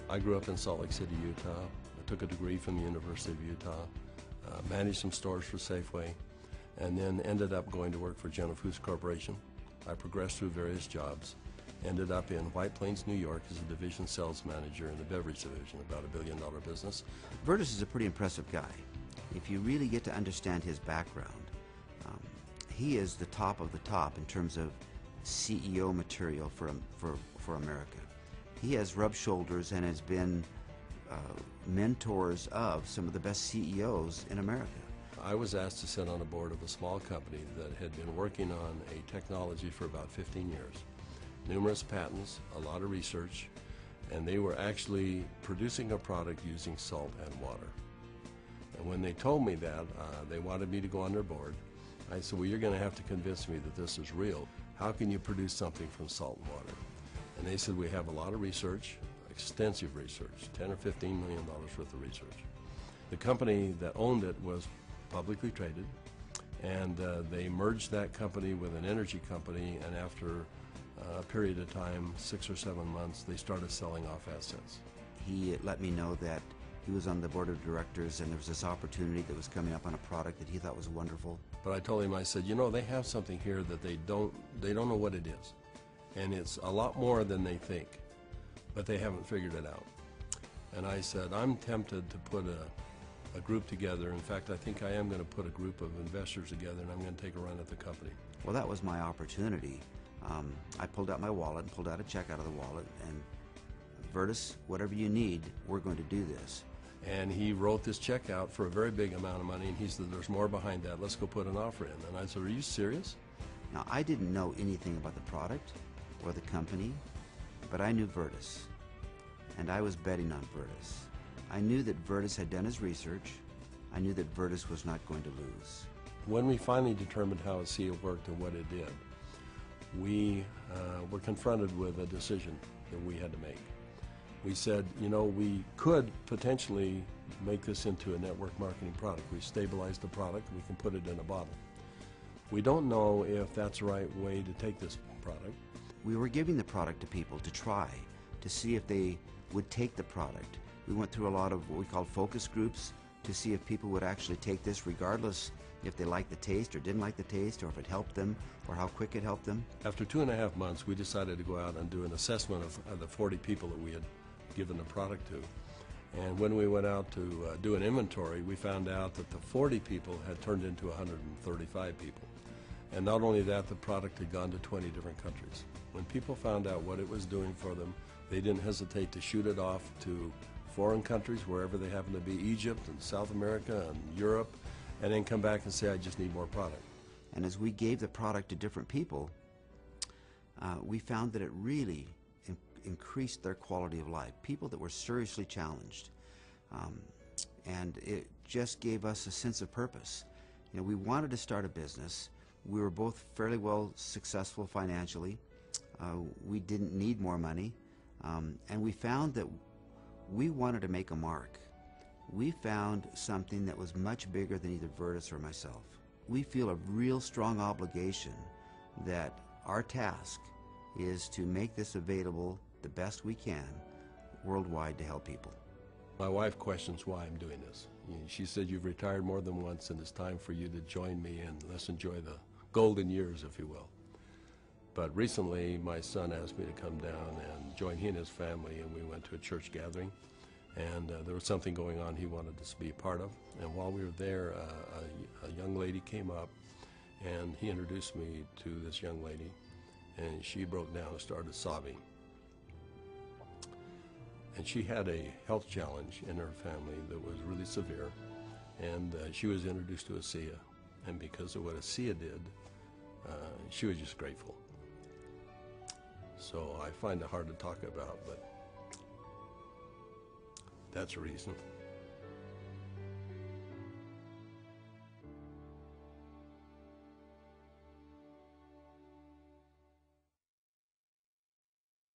I grew up in Salt Lake City, Utah. I took a degree from the University of Utah, managed some stores for Safeway, and then ended up going to work for General Foods Corporation. I progressed through various jobs, ended up in White Plains, New York as a division sales manager in the beverage division, about $1 billion business. Vertus is a pretty impressive guy. If you really get to understand his background, he is the top of the top in terms of CEO material for America. He has rubbed shoulders and has been mentors of some of the best CEOs in America. I was asked to sit on a board of a small company that had been working on a technology for about 15 years. Numerous patents, a lot of research, and they were actually producing a product using salt and water. And when they told me that, they wanted me to go on their board. I said, well, you're going to have to convince me that this is real. How can you produce something from salt and water? And they said, we have a lot of research, extensive research, $10 or $15 million worth of research. The company that owned it was publicly traded, and they merged that company with an energy company, and after a period of time, 6 or 7 months, they started selling off assets. He let me know that he was on the board of directors and there was this opportunity that was coming up on a product that he thought was wonderful. But I told him, I said, you know, they have something here that they don't know what it is. And it's a lot more than they think, but they haven't figured it out. And I said, I'm tempted to put a group together. In fact, I think I am going to put a group of investors together, and I'm going to take a run at the company. Well, that was my opportunity. I pulled out my wallet and pulled out a check out of the wallet, and Vertus, whatever you need, we're going to do this. And he wrote this check out for a very big amount of money, and he said, there's more behind that. Let's go put an offer in. And I said, are you serious? Now, I didn't know anything about the product or the company, but I knew Vertus, and I was betting on Vertus. I knew that Vertus had done his research. I knew that Vertus was not going to lose. When we finally determined how ASEA worked and what it did, we were confronted with a decision that we had to make. We said, you know, we could potentially make this into a network marketing product. We stabilized the product, we can put it in a bottle. We don't know if that's the right way to take this product. We were giving the product to people to try, to see if they would take the product. We went through a lot of what we called focus groups to see if people would actually take this, regardless if they liked the taste or didn't like the taste, or if it helped them, or how quick it helped them. After 2.5 months, we decided to go out and do an assessment of the 40 people that we had given the product to. And when we went out to do an inventory, we found out that the 40 people had turned into 135 people. And not only that, the product had gone to 20 different countries. When people found out what it was doing for them, they didn't hesitate to shoot it off to foreign countries, wherever they happen to be, Egypt and South America and Europe, and then come back and say, I just need more product. And as we gave the product to different people, we found that it really increased their quality of life. People that were seriously challenged. And it just gave us a sense of purpose. You know, we wanted to start a business. We were both fairly well successful financially. We didn't need more money. And we found that we wanted to make a mark. We found something that was much bigger than either Vertus or myself. We feel a real strong obligation that our task is to make this available the best we can worldwide to help people. My wife questions why I'm doing this. She said, you've retired more than once and it's time for you to join me and let's enjoy the golden years, if you will. But recently my son asked me to come down and join he and his family, and we went to a church gathering, and there was something going on he wanted us to be a part of. And while we were there, a young lady came up and he introduced me to this young lady, and she broke down and started sobbing. And she had a health challenge in her family that was really severe, and she was introduced to ASEA, and because of what ASEA did, she was just grateful. So I find it hard to talk about, but that's a reason.